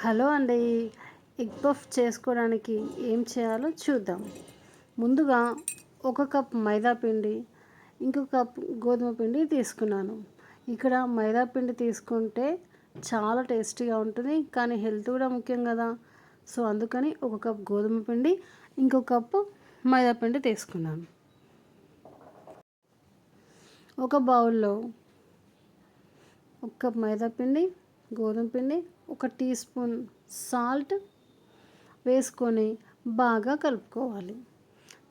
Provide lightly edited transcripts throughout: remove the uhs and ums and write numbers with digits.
Hello అండి. Egg puff చేసుకోవడానికి ఏం చేయాలో చూద్దాం. ముందుగా ఒక కప్ మైదా పిండి, ఇంకొక కప్ గోధుమ పిండి తీసుకున్నాను. ఇక్కడ మైదా పిండి తీసుకుంటే చాలా టేస్టీగా ఉంటుంది, కానీ హెల్త్ కూడా ముఖ్యం కదా. సో అందుకని ఒక కప్ గోధుమ పిండి, ఇంకొక కప్పు మైదా పిండి తీసుకున్నాను. ఒక బౌల్లో ఒక కప్ మైదా పిండి, గోధుమ పిండి, ఒక టీ స్పూన్ సాల్ట్ వేసుకొని బాగా కలుపుకోవాలి.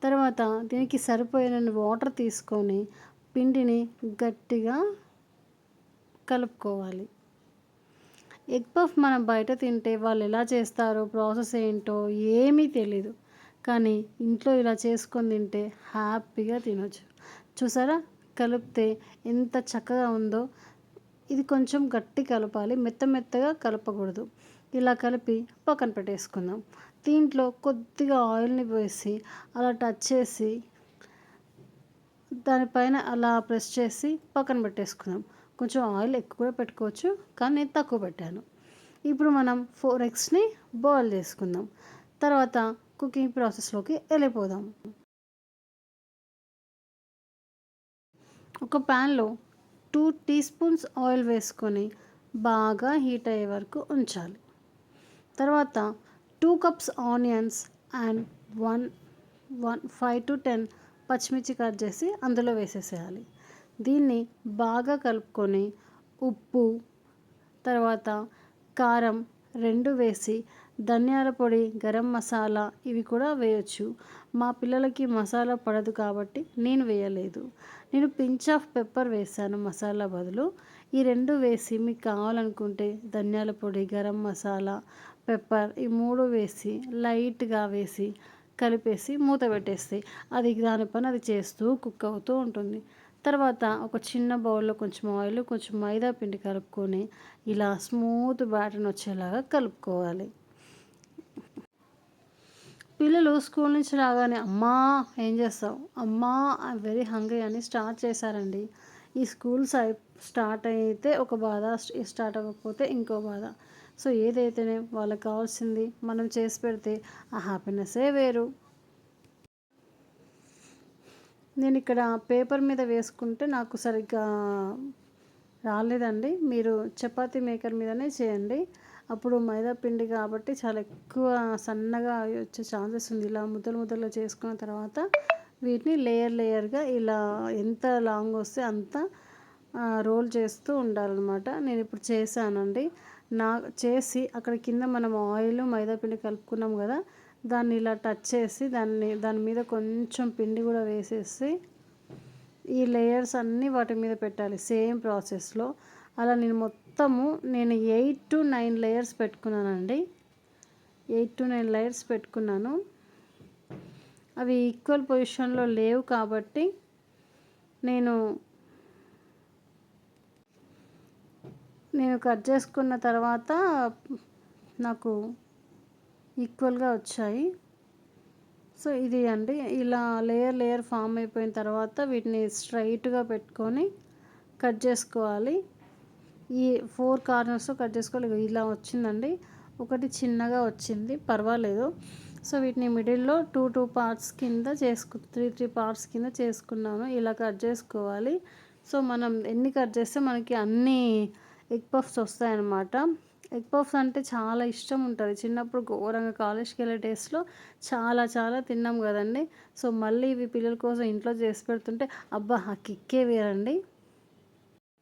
తర్వాత దీనికి సరిపోయినన్ని వాటర్ తీసుకొని పిండిని గట్టిగా కలుపుకోవాలి. ఎగ్ పఫ్ మనం బయట తింటే వాళ్ళు ఎలా చేస్తారో ప్రాసెస్ ఏంటో ఏమీ తెలీదు, కానీ ఇంట్లో ఇలా చేసుకొని తింటే హ్యాపీగా తినొచ్చు. చూసారా, కలిపితే ఎంత చక్కగా ఉందో. ఇది కొంచెం గట్టి కలపాలి, మెత్తగా కలపకూడదు. ఇలా కలిపి పక్కన పెట్టేసుకుందాం. దీంట్లో కొద్దిగా ఆయిల్ని వేసి అలా టచ్ చేసి దానిపైన అలా ప్రెస్ చేసి పక్కన పెట్టేసుకుందాం. కొంచెం ఆయిల్ ఎక్కువ కూడా పెట్టుకోవచ్చు, కానీ నేను తక్కువ పెట్టాను. ఇప్పుడు మనం 4 ఎగ్స్ని బాయిల్ చేసుకుందాం. తర్వాత కుకింగ్ ప్రాసెస్లోకి వెళ్ళిపోదాం. ఒక ప్యాన్లో 2 టీ స్పూన్స్ ఆయిల్ వేసుకొని బాగా హీట్ అయ్యే వరకు ఉంచాలి. తర్వాత 2 కప్స్ ఆనియన్స్ అండ్ 5 to 10 పచ్చిమిర్చి కట్ చేసి అందులో వేసేసేయాలి. దీన్ని బాగా కలుపుకొని ఉప్పు, తర్వాత కారం 2 వేసి, ధనియాల పొడి, గరం మసాలా ఇవి కూడా వేయచ్చు. మా పిల్లలకి మసాలా పడదు కాబట్టి నేను వేయలేదు. నేను పించ్ ఆఫ్ పెప్పర్ వేసాను మసాలా బదులు. ఈ 2 వేసి మీకు కావాలనుకుంటే ధనియాల పొడి, గరం మసాలా, పెప్పర్ ఈ 3 వేసి లైట్గా వేసి కలిపేసి మూత పెట్టేస్తే అది దాని పని అది చేస్తూ కుక్ అవుతూ ఉంటుంది. తర్వాత ఒక చిన్న బౌల్లో కొంచెం ఆయిల్, కొంచెం మైదా పిండి కలుపుకొని ఇలా స్మూత్ బ్యాటర్ని వచ్చేలాగా కలుపుకోవాలి. పిల్లలు స్కూల్ నుంచి రాగానే అమ్మా ఏం చేస్తావు, అమ్మా ఐ వెరీ హంగ్రీ అని స్టార్ట్ చేశారండి. ఈ స్కూల్స్ స్టార్ట్ అయితే ఒక బాధ, స్టార్ట్ అవ్వకపోతే ఇంకో బాధ. సో ఏదైతేనే వాళ్ళకి కావాల్సింది మనం చేసి పెడితే ఆ హ్యాపీనెస్సే వేరు. నేను ఇక్కడ పేపర్ మీద వేసుకుంటే నాకు సరిగ్గా రాలేదండి. మీరు చపాతీ మేకర్ మీదనే చేయండి. అప్పుడు మైదా పిండి కాబట్టి చాలా ఎక్కువ సన్నగా వచ్చే ఛాన్సెస్ ఉంది. ఇలా ముద్దలు చేసుకున్న తర్వాత వీటిని లేయర్గా ఇలా ఎంత లాంగ్ వస్తే అంత రోల్ చేస్తూ ఉండాలన్నమాట. నేను ఇప్పుడు చేశానండి. చేసి అక్కడ కింద మనం ఆయిల్, మైదా పిండి కలుపుకున్నాం కదా, దాన్ని ఇలా టచ్ చేసి దాని మీద కొంచెం పిండి కూడా వేసేసి ఈ లేయర్స్ అన్నీ వాటి మీద పెట్టాలి సేమ్ ప్రాసెస్లో. అలా నేను 8 to 9 లేయర్స్ పెట్టుకున్నానండి. 8 to 9 లేయర్స్ పెట్టుకున్నాను. అవి ఈక్వల్ పొజిషన్లో లేవు కాబట్టి నేను కట్ చేసుకున్న తర్వాత నాకు ఈక్వల్గా వచ్చాయి. సో ఇది అండి, ఇలా లేయర్ ఫామ్ అయిపోయిన తర్వాత వీటిని స్ట్రైట్గా పెట్టుకొని కట్ చేసుకోవాలి. ఈ 4 కార్నర్స్ కట్ చేసుకోవాలి. ఇలా వచ్చిందండి. ఒకటి చిన్నగా వచ్చింది, పర్వాలేదు. సో వీటిని మిడిల్లో 2 పార్ట్స్ కింద 3 పార్ట్స్ కింద చేసుకున్నాను. ఇలా కట్ చేసుకోవాలి. సో మనం ఎన్ని కట్ చేస్తే మనకి అన్ని ఎగ్ పఫ్స్ వస్తాయన్నమాట. ఎగ్ పఫ్స్ అంటే చాలా ఇష్టం ఉంటుంది. చిన్నప్పుడు ఘోరంగా కాలేజ్కి వెళ్ళే డేస్లో చాలా తిన్నాం కదండి. సో మళ్ళీ ఇవి పిల్లల కోసం ఇంట్లో చేసి పెడుతుంటే అబ్బా ఆ కిక్కే వేరండి.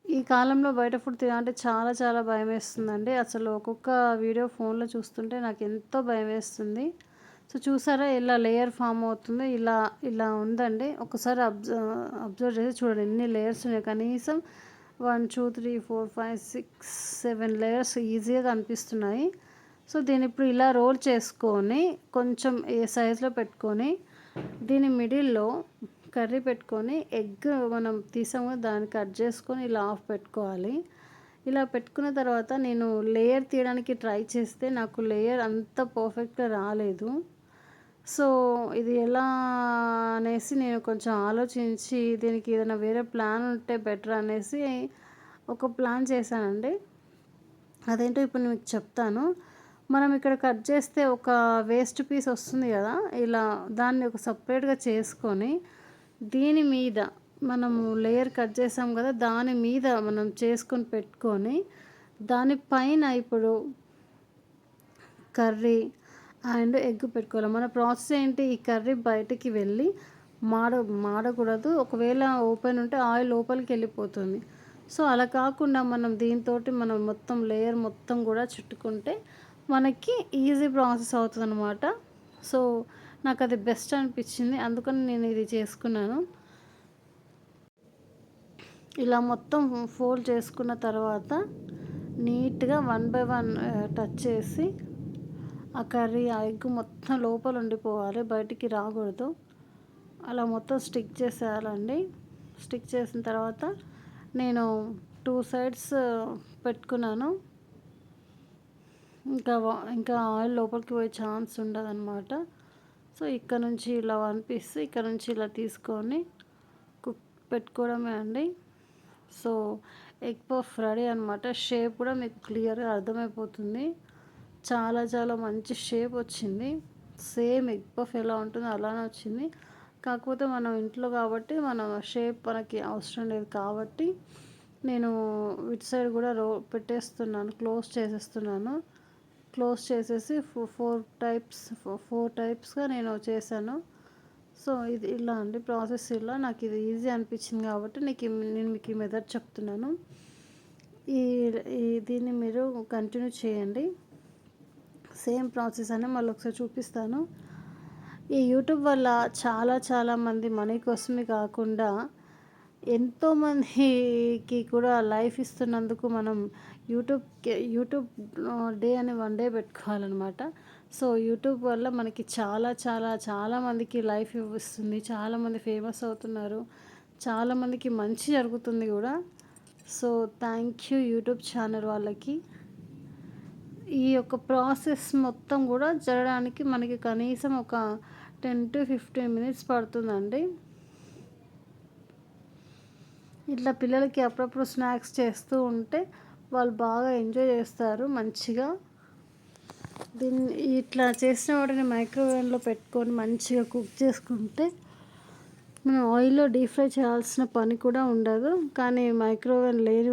ఈ కాలంలో బయట ఫుడ్ తినాలంటే చాలా భయం వేస్తుందండి. అసలు ఒక్కొక్క వీడియో ఫోన్లో చూస్తుంటే నాకు ఎంతో భయం వేస్తుంది. సో చూసారా ఇలా లేయర్ ఫామ్ అవుతుంది. ఇలా ఉందండి. ఒకసారి అబ్జర్వ్ చేసి చూడండి ఎన్ని లేయర్స్ ఉన్నాయి. కనీసం 1 2 3 4 5 6 7 లేయర్స్ ఈజీగా కనిపిస్తున్నాయి. సో దీన్ని ఇప్పుడు ఇలా రోల్ చేసుకొని కొంచెం ఏ సైజులో పెట్టుకొని దీని మిడిల్లో కర్రీ పెట్టుకొని ఎగ్ మనం తీసాము దాన్ని కట్ చేసుకొని ఇలా ఆఫ్ పెట్టుకోవాలి. ఇలా పెట్టుకున్న తర్వాత నేను లేయర్ తీయడానికి ట్రై చేస్తే నాకు లేయర్ అంత పర్ఫెక్ట్గా రాలేదు. సో ఇది ఎలా అనేసి నేను కొంచెం ఆలోచించి దీనికి ఏదైనా వేరే ప్లాన్ ఉంటే బెటర్ అనేసి ఒక ప్లాన్ చేశానండి. అదేంటో ఇప్పుడు మీకు చెప్తాను. మనం ఇక్కడ కట్ చేస్తే ఒక వేస్ట్ పీస్ వస్తుంది కదా, ఇలా దాన్ని ఒక సపరేట్గా చేసుకొని దీని మీద మనము లేయర్ కట్ చేసాం కదా, దాని మీద మనం చేసుకొని పెట్టుకొని దానిపైన ఇప్పుడు కర్రీ అండ్ ఎగ్ పెట్టుకోవాలి. మన ప్రాసెస్ ఏంటి, ఈ కర్రీ బయటికి వెళ్ళి మాడకూడదు. ఒకవేళ ఓపెన్ ఉంటే ఆయిల్ లోపలికి వెళ్ళిపోతుంది. సో అలా కాకుండా మనం దీంతో మనం మొత్తం లేయర్ మొత్తం కూడా చుట్టుకుంటే మనకి ఈజీ ప్రాసెస్ అవుతుంది అనమాట. సో నాకు అది బెస్ట్ అనిపించింది, అందుకని నేను ఇది చేసుకున్నాను. ఇలా మొత్తం ఫోల్డ్ చేసుకున్న తర్వాత నీట్గా 1 బై 1 టచ్ చేసి ఆ కర్రీ ఆ ఎగ్ మొత్తం లోపల ఉండిపోవాలి, బయటికి రాకూడదు. అలా మొత్తం స్టిక్ చేసేయాలండి. స్టిక్ చేసిన తర్వాత నేను 2 సైడ్స్ పెట్టుకున్నాను. ఇంకా ఆయిల్ లోపలికి పోయే ఛాన్స్ ఉండదన్నమాట. సో ఇక్కడ నుంచి ఇలా 1 పీస్ ఇక్కడ నుంచి ఇలా తీసుకొని పెట్టుకోవడమే అండి. సో ఎగ్ పఫ్ రెడీ అనమాట. షేప్ కూడా మీకు క్లియర్గా అర్థమైపోతుంది. చాలా చాలా మంచి షేప్ వచ్చింది. సేమ్ ఎగ్ పఫ్ ఎలా ఉంటుందో అలానే వచ్చింది. కాకపోతే మనం ఇంట్లో కాబట్టి మన షేప్ మనకి అవసరం లేదు కాబట్టి నేను ఇటు సైడ్ కూడా పెట్టేస్తున్నాను, క్లోజ్ చేసేస్తున్నాను. క్లోజ్ చేసేసి 4 టైప్స్గా నేను చేశాను. సో ఇది ఇలా అండి ప్రాసెస్. ఇలా నాకు ఇది ఈజీ అనిపించింది కాబట్టి నేను మీకు ఈ మెథడ్ చెప్తున్నాను. దీన్ని మీరు కంటిన్యూ చేయండి. సేమ్ ప్రాసెస్ అని మళ్ళీ ఒకసారి చూపిస్తాను. ఈ యూట్యూబ్ వల్ల చాలా మంది మనీ కోసమే కాకుండా ఎంతోమందికి కూడా లైఫ్ ఇస్తున్నందుకు మనం యూట్యూబ్ డే అని 1 డే పెట్టుకోవాలన్నమాట. సో యూట్యూబ్ వల్ల మనకి చాలా మందికి లైఫ్ ఇస్తుంది. చాలామంది ఫేమస్ అవుతున్నారు, చాలామందికి మంచి జరుగుతుంది కూడా. So thank you YouTube channel వాళ్ళకి. ఈ యొక్క ప్రాసెస్ మొత్తం కూడా జరగడానికి మనకి కనీసం ఒక 10 to 15 minutes పడుతుందండి. ఇట్లా పిల్లలకి అప్పుడప్పుడు స్నాక్స్ చేస్తూ ఉంటే వాళ్ళు బాగా ఎంజాయ్ చేస్తారు మంచిగా. దీన్ని ఇట్లా చేసిన వాటిని మైక్రోవేవ్లో పెట్టుకొని మంచిగా కుక్ చేసుకుంటే మనం ఆయిల్లో డీప్ ఫ్రై చేయాల్సిన పని కూడా ఉండదు. కానీ మైక్రోవేవ్ లేని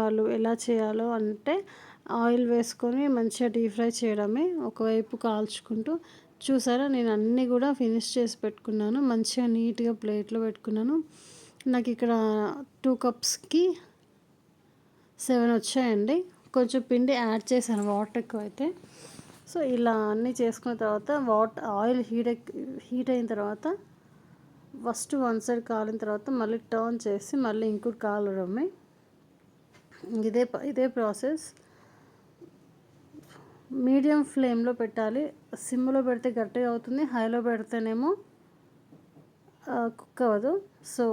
వాళ్ళు ఎలా చేయాలో అంటే ఆయిల్ వేసుకొని మంచిగా డీప్ ఫ్రై చేయడమే, ఒకవైపు కాల్చుకుంటూ. చూసారా, నేను అన్నీ కూడా ఫినిష్ చేసి పెట్టుకున్నాను, మంచిగా నీట్గా ప్లేట్లో పెట్టుకున్నాను. నాకు ఇక్కడ 2 కప్స్కి 7 వచ్చాయండి. కొంచెం పిండి యాడ్ చేశాను వాటర్ ఎక్కువైతే. సో ఇలా అన్నీ చేసుకున్న తర్వాత ఆయిల్ హీట్ అయిన తర్వాత ఫస్ట్ 1 సైడ్ కాలిన తర్వాత మళ్ళీ టర్న్ చేసి మళ్ళీ ఇంకోటి కాలడమే. ఇదే ప్రాసెస్. మీడియం ఫ్లేమ్లో పెట్టాలి. సిమ్లో పెడితే గట్టిగా అవుతుంది, హైలో పెడితేనేమో కుక్ అవ్వదు. So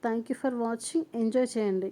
thank you for watching. Enjoy చేయండి.